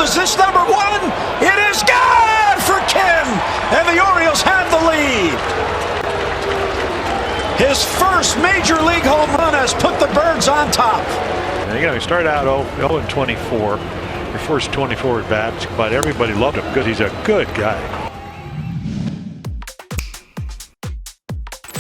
Is this number one? It is good for Kim, and the Orioles have the lead. His first major league home run has put the Birds on top. You know, he started out 0-24, the first 24 at bats, but everybody loved him because he's a good guy.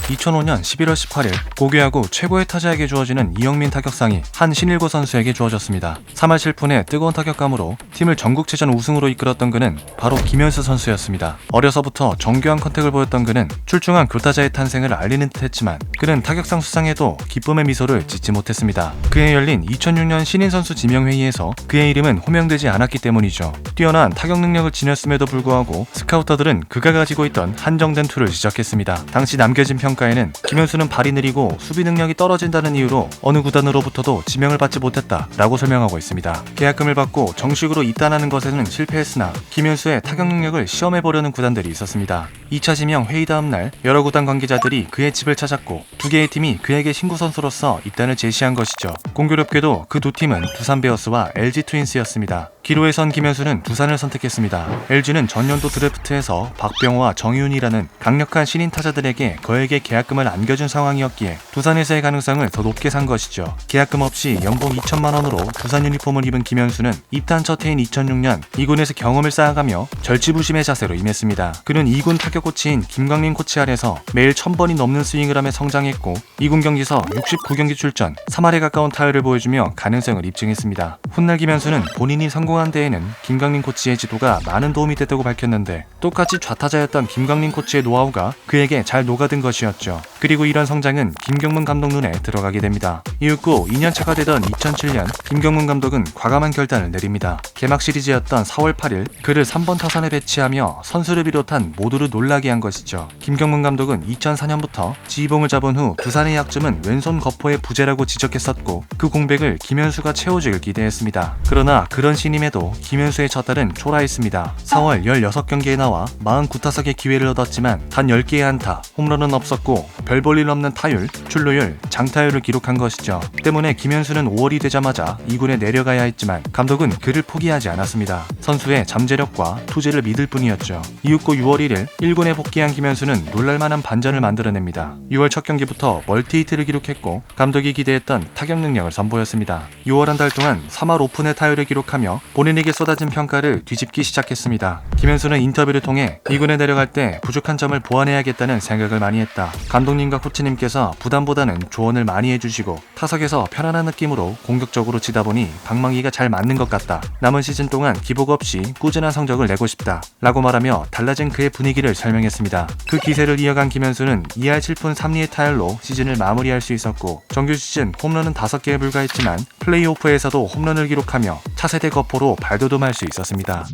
2005년 11월 18일 고교야구 최고의 타자에게 주어지는 이영민 타격상이 한 신일고 선수에게 주어졌습니다. 3할 7푼의 뜨거운 타격감으로 팀을 전국체전 우승으로 이끌었던 그는 바로 김현수 선수였습니다. 어려서부터 정교한 컨택을 보였던 그는 출중한 교타자의 탄생을 알리는 듯 했지만 그는 타격상 수상에도 기쁨의 미소를 짓지 못했습니다. 그해 열린 2006년 신인선수 지명회의에서 그의 이름은 호명되지 않았기 때문이죠. 뛰어난 타격 능력을 지녔음에도 불구하고 스카우터들은 그가 가지고 있던 한정된 툴을 지적했습니다. 당시 남겨진 평가에는 김현수는 발이 느리고 수비 능력이 떨어진다는 이유로 어느 구단으로부터도 지명을 받지 못했다라고 설명하고 있습니다. 계약금을 받고 정식으로 입단하는 것에는 실패했으나 김현수의 타격 능력을 시험해보려는 구단들이 있었습니다. 2차 지명 회의 다음 날 여러 구단 관계자들이 그의 집을 찾았고 두 개의 팀이 그에게 신구 선수로서 입단을 제시한 것이죠. 공교롭게도 그 두 팀은 두산 베어스와 LG 트윈스였습니다. 기로에 선 김현수는 두산을 선택했습니다. LG는 전년도 드래프트에서 박병호와 정희훈이라는 강력한 신인 타자들에게 거액의 계약금을 안겨준 상황이었기에 두산에서의 가능성을 더 높게 산 것이죠. 계약금 없이 연봉 2천만 원으로 두산 유니폼을 입은 김현수는 입단 첫 해인 2006년 2군에서 경험을 쌓아가며 절치부심의 자세로 임했습니다. 그는 2군 타격 코치인 김광림 코치 아래서 매일 1000번이 넘는 스윙을 하며 성장했고 2군 경기에서 69경기 출전, 3할에 가까운 타율을 보여주며 가능성을 입증했습니다. 훗날 김현수는 본인이 성공한 데에는 김광림 코치의 지도가 많은 도움이 됐다고 밝혔는데 똑같이 좌타자였던 김광림 코치의 노하우가 그에게 잘 녹아든 것이었죠. 그리고 이런 성장은 김경문 감독 눈에 들어가게 됩니다. 이윽고 2년차가 되던 2007년 김경문 감독은 과감한 결단을 내립니다. 개막 시리즈였던 4월 8일 그를 3번 타선에 배치하며 선수를 비롯한 모두를 놀라게 한 것이죠. 김경문 감독은 2004년부터 지휘봉을 잡은 후 두산의 약점은 왼손 거포의 부재라고 지적했었고 그 공백을 김현수가 채워주길 기대했습니다. 그러나 그런 신임에도 김현수의 첫 달은 초라했습니다. 4월 16경기에 나와 49타석의 기회를 얻었지만 단 10개의 안타, 홈런은 없었고 별 볼 일 없는 타율, 출루율, 장타율을 기록한 것이죠. 때문에 김현수는 5월이 되자마자 2군에 내려가야 했지만 감독은 그를 포기하지 않았습니다. 선수의 잠재력과 투지를 믿을 뿐이었죠. 이윽고 6월 1일 1군에 복귀한 김현수는 놀랄만한 반전을 만들어냅니다. 6월 첫 경기부터 멀티히트를 기록했고 감독이 기대했던 타격 능력을 선보였습니다. 6월 한 달 동안 3할 5푼의 타율을 기록하며 본인에게 쏟아진 평가를 뒤집기 시작했습니다. 김현수는 인터뷰를 통해 2군에 내려갈 때 부족한 점을 보완해야겠다는 생각을 많이 했다. 감독님과 코치님께서 부담보다는 조언을 많이 해주시고 타석에서 편안한 느낌으로 공격적으로 치다 보니 방망이가 잘 맞는 것 같다. 남은 시즌 동안 기복 없이 꾸준한 성적을 내고 싶다 라고 말하며 달라진 그의 분위기를 설명했습니다. 그 기세를 이어간 김현수는 2할 7푼 3리의 타율로 시즌을 마무리할 수 있었고 정규 시즌 홈런은 5개에 불과했지만 플레이오프에서도 홈런을 기록하며 차세대 거포로 발돋움할 수 있었습니다.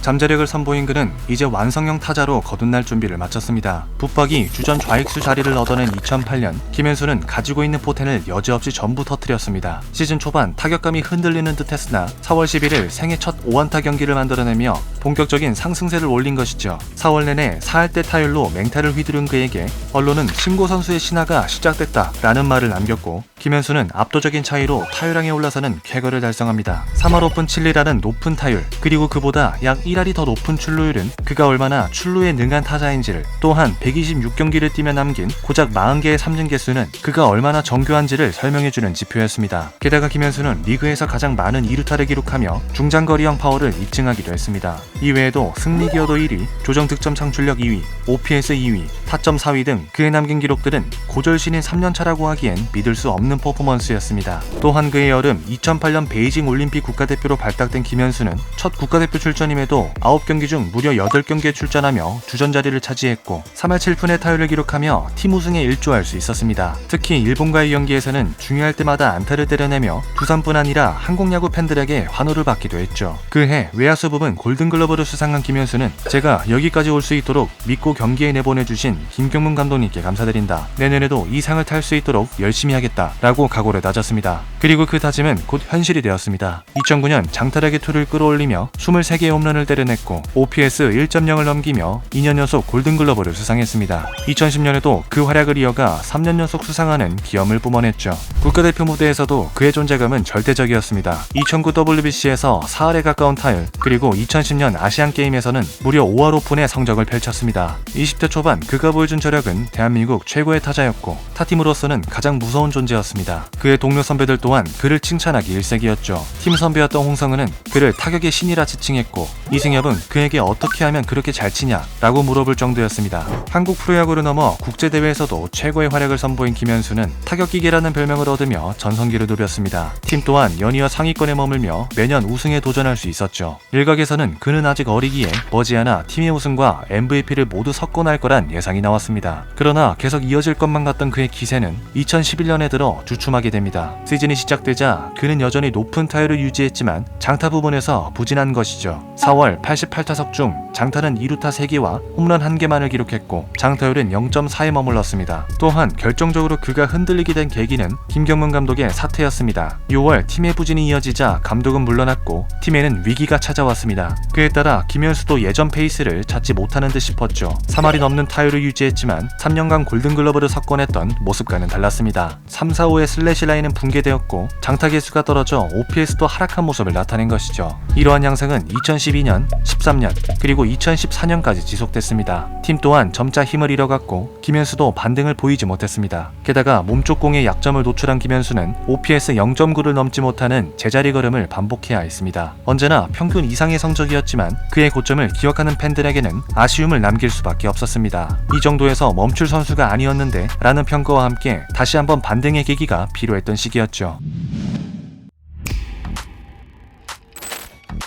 잠재력을 선보인 그는 이제 완성형 타자로 거듭날 준비를 마쳤습니다. 붙박이 주전 좌익수 자리를 얻어낸 2008년 김현수는 가지고 있는 포텐을 여지없이 전부 터뜨렸습니다. 시즌 초반 타격감이 흔들리는 듯 했으나 4월 11일 생애 첫 5안타 경기를 만들어내며 본격적인 상승세를 올린 것이죠. 4월 내내 4할대 타율로 맹타를 휘두른 그에게 언론은 신고 선수의 신화가 시작됐다라는 말을 남겼고 김현수는 압도적인 차이로 타율왕에 올라서는 쾌거를 달성합니다. 3할 5푼 7리라는 높은 타율 그리고 그보다 약 1할이 더 높은 출루율은 그가 얼마나 출루에 능한 타자인지를 또한 126경기를 뛰며 남긴 고작 40개의 삼진 개수는 그가 얼마나 정교한지를 설명해주는 지표였습니다. 게다가 김현수는 리그에서 가장 많은 2루타를 기록하며 중장거리형 파워를 입증하기도 했습니다. 이외에도 승리 기여도 1위, 조정 득점 창출력 2위, OPS 2위, 타점 4위 등 그의 남긴 기록들은 고졸신인 3년차라고 하기엔 믿을 수 없는 퍼포먼스였습니다. 또한 그의 여름 2008년 베이징 올림픽 국가대표로 발탁된 김현수는 첫 국가대표 출전임에도 9경기 중 무려 8경기에 출전하며 주전 자리를 차지했고 3할 7푼의 타율을 기록하며 팀 우승에 일조할 수 있었습니다. 특히 일본과의 경기에서는 중요할 때마다 안타를 때려내며 두산뿐 아니라 한국야구 팬들에게 환호를 받기도 했죠. 그해 외야수 부분 골든글러브를 수상한 김현수는 제가 여기까지 올 수 있도록 믿고 경기에 내보내주신 김경문 감독님께 감사드린다. 내년에도 이 상을 탈 수 있도록 열심히 하겠다 라고 각오를 다졌습니다. 그리고 그 다짐은 곧 현실이 되었습니다. 2009년 장타력의 투를 끌어올리며 23개의 홈런을 때려냈고 OPS 1.0을 넘기며 2년 연속 골든글러브를 수상했습니다. 2010년에도 그 활약을 이어가 3년 연속 수상하는 기염을 뿜어냈죠. 국가대표 무대에서도 그의 존재감은 절대적이었습니다. 2009 WBC에서 4할에 가까운 타율, 그리고 2010년 아시안게임에서는 무려 5할 오픈의 성적을 펼쳤습니다. 20대 초반 그가 보여준 저력은 대한민국 최고의 타자였고 타팀으로서는 가장 무서운 존재였습니다. 그의 동료 선배들 또한 그를 칭찬하기 일색이었죠. 팀 선배였던 홍성은은 그를 타격의 신이라 지칭했고 이승엽은 그에게 어떻게 하면 그렇게 잘 치냐 라고 물어볼 정도였습니다. 한국 프로야구를 넘어 국제대회에서도 최고의 활약을 선보인 김현수는 타격기계라는 별명을 얻으며 전성기를 누렸습니다. 팀 또한 연이어 상위권에 머물며 매년 우승에 도전할 수 있었죠. 일각에서는 그는 아직 어리기에 머지않아 팀의 우승과 MVP를 모두 석권할 거란 예상이 나왔습니다. 그러나 계속 이어질 것만 같던 그의 기세는 2011년에 들어 주춤하게 됩니다. 시즌이 시작되자 그는 여전히 높은 타율을 유지했지만 장타 부분에서 부진한 것이죠. 4월 88타석 중 장타는 2루타 3개와 홈런 1개만을 기록했고 장타율은 0.4에 머물렀습니다. 또한 결정적으로 그가 흔들리게 된 계기는 김경문 감독의 사퇴였습니다. 6월 팀의 부진이 이어지자 감독은 물러났고 팀에는 위기가 찾아왔습니다. 그에 따라 김현수도 예전 페이스를 찾지 못하는 듯 싶었죠. 3할이 넘는 타율을 유지했지만 3년간 골든글러브를 석권했던 모습과는 달랐습니다. 3, 4, 5의 슬래시 라인은 붕괴되었고 장타 개수가 떨어져 OPS도 하락한 모습을 나타낸 것이죠. 이러한 양상은 2012년, 13년, 그리고 2014년까지 지속됐습니다. 팀 또한 점차 힘을 잃어갔고 김현수도 반등을 보이지 못했습니다. 게다가 몸쪽 공의 약점을 노출한 김현수는 OPS 0.9를 넘지 못하는 제자리 걸음을 반복해야 했습니다. 언제나 평균 이상의 성적이었지만 그의 고점을 기억하는 팬들에게는 아쉬움을 남길 수밖에 없었습니다. 이 정도에서 멈출 선수가 아니었는데 라는 평가와 함께 다시 한번 반등의 계기가 필요했던 시기였죠.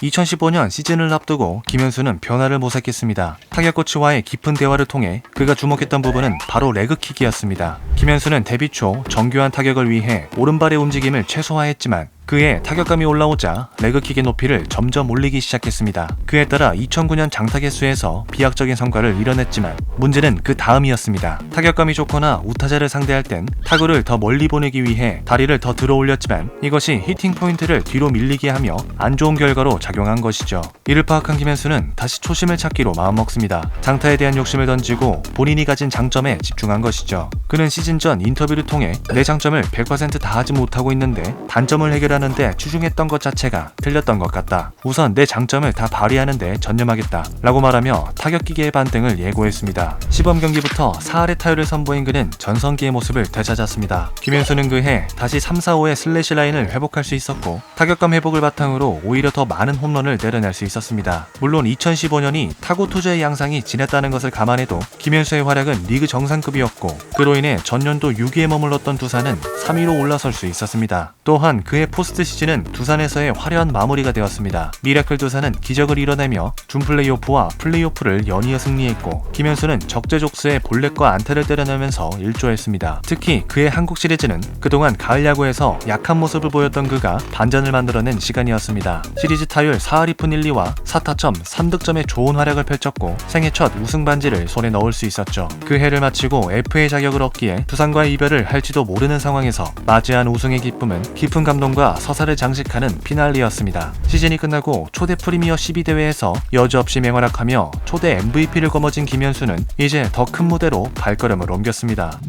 2015년 시즌을 앞두고 김현수는 변화를 모색했습니다. 타격 코치와의 깊은 대화를 통해 그가 주목했던 부분은 바로 레그킥이었습니다. 김현수는 데뷔 초 정교한 타격을 위해 오른발의 움직임을 최소화했지만 그의 타격감이 올라오자 레그킥의 높이를 점점 올리기 시작했습니다. 그에 따라 2009년 장타 개수에서 비약적인 성과를 이뤄냈지만 문제는 그 다음이었습니다. 타격감이 좋거나 우타자를 상대할 땐 타구를 더 멀리 보내기 위해 다리를 더 들어 올렸지만 이것이 히팅 포인트를 뒤로 밀리게 하며 안 좋은 결과로 작용한 것이죠. 이를 파악한 김현수는 다시 초심을 찾기로 마음먹습니다. 장타에 대한 욕심을 던지고 본인이 가진 장점에 집중한 것이죠. 그는 시즌 전 인터뷰를 통해 내 장점을 100% 다 하지 못하고 있는데 단점을 해결하는데 추중했던 것 자체가 틀렸던 것 같다. 우선 내 장점을 다 발휘하는데 전념하겠다 라고 말하며 타격기계의 반등을 예고했습니다. 시범 경기부터 4할의 타율을 선보인 그는 전성기의 모습을 되찾았습니다. 김현수는 그해 다시 3, 4, 5의 슬래시 라인을 회복할 수 있었고 타격감 회복을 바탕으로 오히려 더 많은 홈런을 때려낼 수 있었습니다. 물론 2015년이 타구 투자의 양상이 진했다는 것을 감안해도 김현수의 활약은 리그 정상급이었고 그로 인해 전년도 6위에 머물렀던 두산은 3위로 올라설 수 있었습니다. 또한 그의 포스트 시즌은 두산에서의 화려한 마무리가 되었습니다. 미라클 두산은 기적을 이뤄내며 준 플레이오프와 플레이오프를 연이어 승리했고 김현수는 적재적소에 볼넷과 안타를 때려내면서 일조했습니다. 특히 그의 한국 시리즈는 그동안 가을 야구에서 약한 모습을 보였던 그가 반전을 만들어낸 시간이었습니다. 시리즈 타율 4할 2푼 1리와 4타점 3득점의 좋은 활약을 펼쳤고 생애 첫 우승 반지를 손에 넣을 수 있었죠. 그 해를 마치고 FA 자격을 얻기에 두산과의 이별을 할지도 모르는 상황에서 맞이한 우승의 기쁨은 깊은 감동과 서사를 장식하는 피날레였습니다. 시즌이 끝나고 초대 프리미어 12대회에서 여지없이 맹활약하며 초대 MVP를 거머쥔 김현수는 이제 더 큰 무대로 발걸음을 옮겼습니다.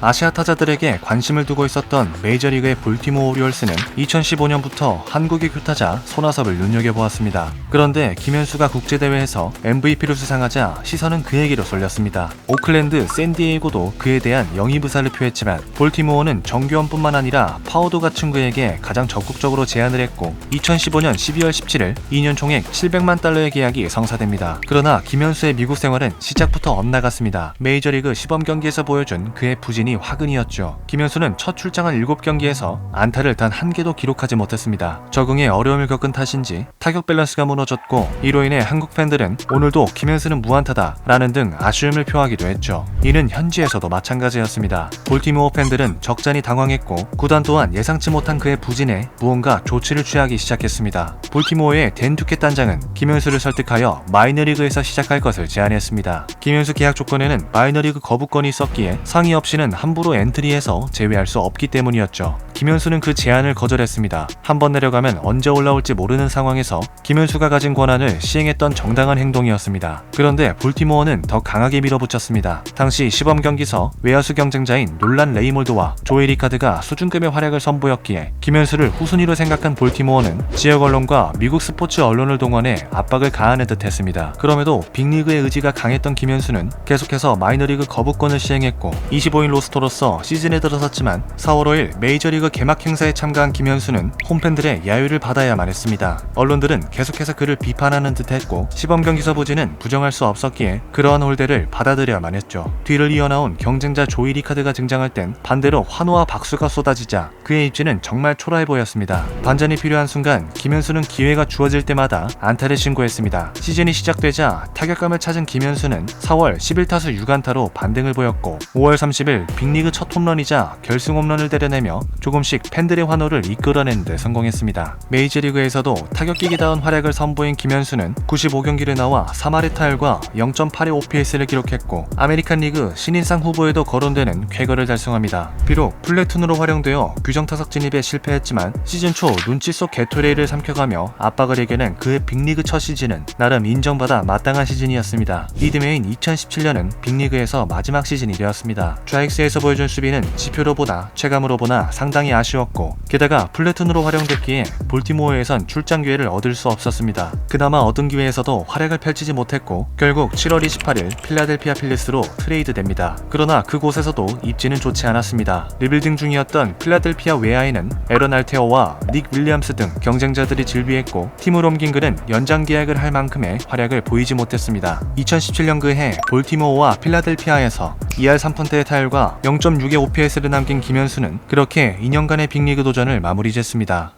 아시아 타자들에게 관심을 두고 있었던 메이저리그의 볼티모어 오리올스는 2015년부터 한국의 규타자 손아섭을 눈여겨보았습니다. 그런데 김현수가 국제대회에서 MVP를 수상하자 시선은 그에게로 쏠렸습니다. 오클랜드, 샌디에이고도 그에 대한 영입의사를 표했지만 볼티모어는 정규원뿐만 아니라 파워도 갖춘 그에게 가장 적극적으로 제안을 했고 2015년 12월 17일 2년 총액 700만 달러의 계약이 성사됩니다. 그러나 김현수의 미국 생활은 시작부터 엇나갔습니다. 메이저리그 시범 경기에서 보여준 그의 부진이 화근이었죠. 김현수는 첫 출장한 7경기에서 안타를 단 1개도 기록하지 못했습니다. 적응에 어려움을 겪은 탓인지 타격 밸런스가 무너졌고 이로 인해 한국 팬들은 오늘도 김현수는 무안타다 라는 등 아쉬움을 표하기도 했죠. 이는 현지에서도 마찬가지였습니다. 볼티모어 팬들은 적잖이 당황했고 구단 또한 예상치 못한 그의 부진에 무언가 조치를 취하기 시작했습니다. 볼티모어의 댄 듀켓 단장은 김현수를 설득하여 마이너리그에서 시작할 것을 제안했습니다. 김현수 계약 조건에는 마이너리그 거부권이 있었기에 상의 없이는 함부로 엔트리에서 제외할 수 없기 때문이었죠. 김현수는 그 제안을 거절했습니다. 한번 내려가면 언제 올라올지 모르는 상황에서 김현수가 가진 권한을 시행했던 정당한 행동이었습니다. 그런데 볼티모어는 더 강하게 밀어붙였습니다. 당시 시범 경기서 외야수 경쟁자인 놀란 레이몰드와 조이 리카드가 수준급의 활약을 선보였기에 김현수를 후순위로 생각한 볼티모어는 지역 언론과 미국 스포츠 언론을 동원해 압박을 가하는 듯 했습니다. 그럼에도 빅리그의 의지가 강했던 김현수는 계속해서 마이너리그 거부권을 시행했고 25인 로스터로서 시즌에 들어섰지만 4월 5일 메이저리그 개막 행사에 참가한 김현수는 홈팬들의 야유를 받아야만 했습니다. 언론들은 계속해서 그를 비판하는 듯 했고 시범 경기서 부진은 부정할 수 없었기에 그러한 홀대를 받아들여야만 했죠. 뒤를 이어나온 경쟁자 조이 리카드가 등장할 땐 반대로 환호와 박수가 쏟아지자 그의 입지는 정말 초라해 보였습니다. 반전이 필요한 순간 김현수는 기회가 주어질 때마다 안타를 신고했습니다. 시즌이 시작되자 타격감을 찾은 김현수는 4월 11타수 6안타로 반등을 보였고 5월 30일 빅리그 첫 홈런이자 결승 홈런을 때려내며 조금씩 팬들의 환호를 이끌어내는 데 성공했습니다. 메이저리그에서도 타격기기다운 활약을 선보인 김현수는 95경기를 나와 3할의 타율과 0.82 OPS를 기록했고 아메리칸 리그 신인상 후보에도 거론되는 쾌거를 달성합니다. 비록 플래툰으로 활용되어 규정 타석 진입에 실패했지만 시즌 초 눈치 속 게토레이를 삼켜가며 압박을 이겨낸 그의 빅리그 첫 시즌은 나름 인정받아 마땅한 시즌이었습니다. 리드메인 2017년은 빅리그에서 마지막 시즌이 되었습니다. 좌익수에서 보여준 수비는 지표로 보나 체감으로 보나 상당히 아쉬웠고 게다가 플래툰으로 활용됐기에 볼티모어에선 출장 기회를 얻을 수 없었습니다. 그나마 얻은 기회에서도 활약을 펼치지 못했고 결국 7월 28일 필라델피아 필리스로 트레이드됩니다. 그러나 그곳에서도 입지는 좋지 않았습니다. 리빌딩 중이었던 필라델피아 외야에는 에런 알테어와 닉 윌리엄스 등 경쟁자들이 즐비했고 팀을 옮긴 그는 연장 계약을 할 만큼의 활약을 보이지 못했습니다. 2017년 그해 볼티모어와 필라델피아에서 2할 3푼대의 타율과 0.6의 OPS를 남긴 김현수는 그렇게 2년간의 빅리그 도전을 마무리 짓습니다.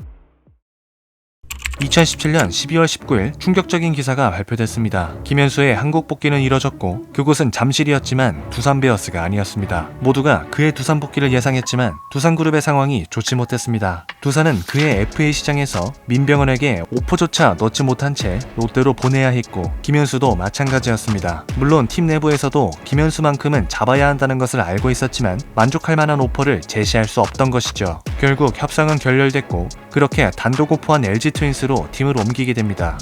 2017년 12월 19일 충격적인 기사가 발표됐습니다. 김현수의 한국 복귀는 이뤄졌고 그곳은 잠실이었지만 두산 베어스가 아니었습니다. 모두가 그의 두산 복귀를 예상했지만 두산그룹의 상황이 좋지 못했습니다. 두산은 그의 FA 시장에서 민병헌에게 오퍼조차 넣지 못한 채 롯데로 보내야 했고 김현수도 마찬가지였습니다. 물론 팀 내부에서도 김현수만큼은 잡아야 한다는 것을 알고 있었지만 만족할 만한 오퍼를 제시할 수 없던 것이죠. 결국 협상은 결렬됐고 그렇게 단독 오퍼한 LG 트윈스로 팀을 옮기게 됩니다.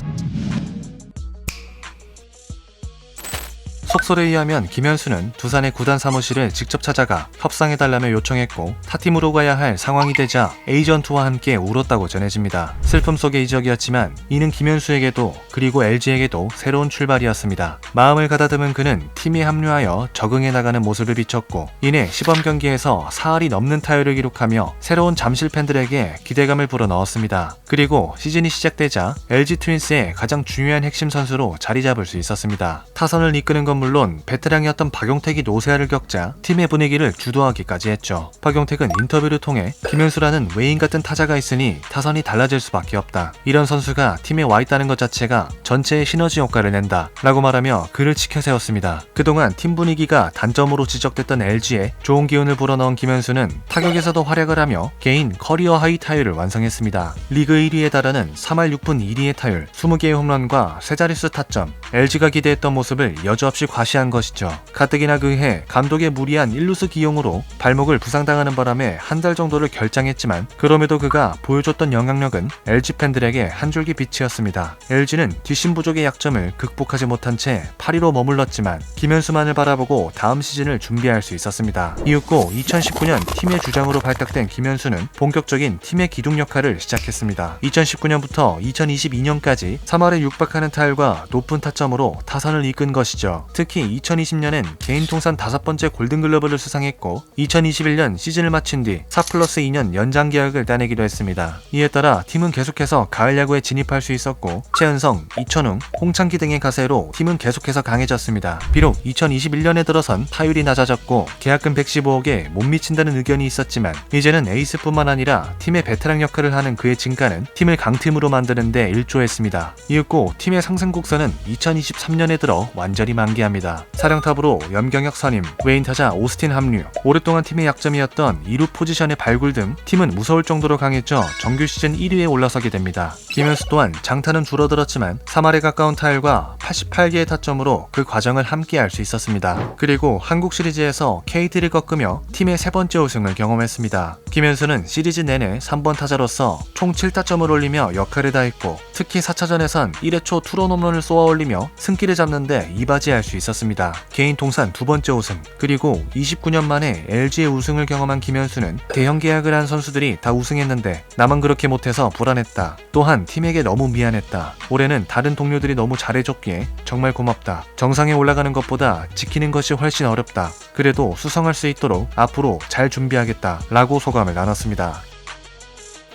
속설에 의하면 김현수는 두산의 구단 사무실을 직접 찾아가 협상해달라며 요청했고 타팀으로 가야 할 상황이 되자 에이전트와 함께 울었다고 전해집니다. 슬픔 속의 이적이었지만 이는 김현수에게도 그리고 LG에게도 새로운 출발이었습니다. 마음을 가다듬은 그는 팀에 합류하여 적응해 나가는 모습을 비췄고 이내 시범 경기에서 4할이 넘는 타율을 기록하며 새로운 잠실 팬들에게 기대감을 불어넣었습니다. 그리고 시즌이 시작되자 LG 트윈스의 가장 중요한 핵심 선수로 자리 잡을 수 있었습니다. 타선을 이끄는 건 물론 베테랑이었던 박용택이 노세아를 겪자 팀의 분위기를 주도하기까지 했죠. 박용택은 인터뷰를 통해 김현수라는 외인 같은 타자가 있으니 타선이 달라질 수밖에 없다. 이런 선수가 팀에 와 있다는 것 자체가 전체의 시너지 효과를 낸다 라고 말하며 그를 치켜세웠습니다. 그동안 팀 분위기가 단점으로 지적됐던 LG에 좋은 기운을 불어넣은 김현수는 타격에서도 활약을 하며 개인 커리어 하이 타율을 완성했습니다. 리그 1위에 달하는 3할 6푼 1리의 타율, 20개의 홈런과 세 자릿수 타점, LG가 기대했던 모습을 여지없이 과시한 것이죠. 가뜩이나 그해 감독의 무리한 1루수 기용으로 발목을 부상당하는 바람에 한 달 정도를 결장했지만 그럼에도 그가 보여줬던 영향력은 LG 팬들에게 한 줄기 빛이었습니다. LG는 뒷심 부족의 약점을 극복하지 못한 채 8위로 머물렀지만 김현수만을 바라보고 다음 시즌을 준비할 수 있었습니다. 이윽고 2019년 팀의 주장으로 발탁된 김현수는 본격적인 팀의 기둥 역할을 시작했습니다. 2019년부터 2022년까지 3할에 육박하는 타율과 높은 타점으로 타선을 이끈 것이죠. 특히 2020년엔 개인 통산 5번째 골든글러브를 수상했고 2021년 시즌을 마친 뒤 4+2년 연장 계약을 따내기도 했습니다. 이에 따라 팀은 계속해서 가을 야구에 진입할 수 있었고 최은성, 이천웅, 홍창기 등의 가세로 팀은 계속해서 강해졌습니다. 비록 2021년에 들어선 타율이 낮아졌고 계약금 115억에 못 미친다는 의견이 있었지만 이제는 에이스뿐만 아니라 팀의 베테랑 역할을 하는 그의 진가는 팀을 강팀으로 만드는 데 일조했습니다. 이윽고 팀의 상승 곡선은 2023년에 들어 완전히 만개합니다. 합니다. 사령탑으로 염경혁 선임, 외인 타자 오스틴 합류, 오랫동안 팀의 약점이었던 2루 포지션의 발굴 등 팀은 무서울 정도로 강해져 정규 시즌 1위에 올라서게 됩니다. 김현수 또한 장타는 줄어들었지만 3할에 가까운 타율과 88개의 타점으로 그 과정을 함께 할 수 있었습니다. 그리고 한국 시리즈에서 KT를 꺾으며 팀의 세 번째 우승을 경험했습니다. 김현수는 시리즈 내내 3번 타자로서 총 7타점을 올리며 역할을 다했고 특히 4차전에선 1회 초 투런 홈런을 쏘아 올리며 승기를 잡는데 이바지할 수 있었습니다. 개인 통산 두 번째 우승, 그리고 29년 만에 LG의 우승을 경험한 김현수는 대형 계약을 한 선수들이 다 우승했는데 나만 그렇게 못해서 불안했다. 또한 팀에게 너무 미안했다. 올해는 다른 동료들이 너무 잘해줬기에 정말 고맙다. 정상에 올라가는 것보다 지키는 것이 훨씬 어렵다. 그래도 수성할 수 있도록 앞으로 잘 준비하겠다 라고 소감을 나눴습니다.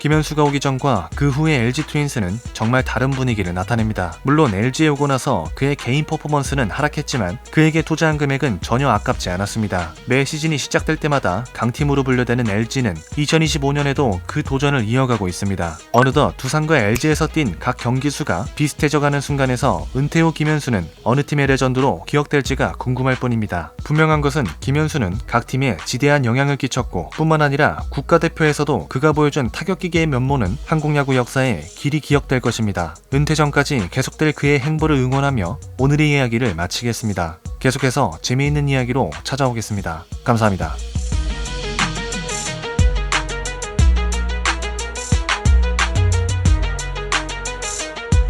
김현수가 오기 전과 그 후의 LG 트윈스는 정말 다른 분위기를 나타냅니다. 물론 LG에 오고 나서 그의 개인 퍼포먼스는 하락했지만 그에게 투자한 금액은 전혀 아깝지 않았습니다. 매 시즌이 시작될 때마다 강팀으로 분류되는 LG는 2025년에도 그 도전을 이어가고 있습니다. 어느덧 두산과 LG에서 뛴 각 경기 수가 비슷해져가는 순간에서 은퇴 후 김현수는 어느 팀의 레전드로 기억될지가 궁금할 뿐입니다. 분명한 것은 김현수는 각 팀에 지대한 영향을 끼쳤고 뿐만 아니라 국가대표에서도 그가 보여준 타격기 의 면모는 한국 야구 역사에 길이 기억될 것입니다. 은퇴 전까지 계속될 그의 행보를 응원하며 오늘의 이야기를 마치겠습니다. 계속해서 재미있는 이야기로 찾아오겠습니다. 감사합니다.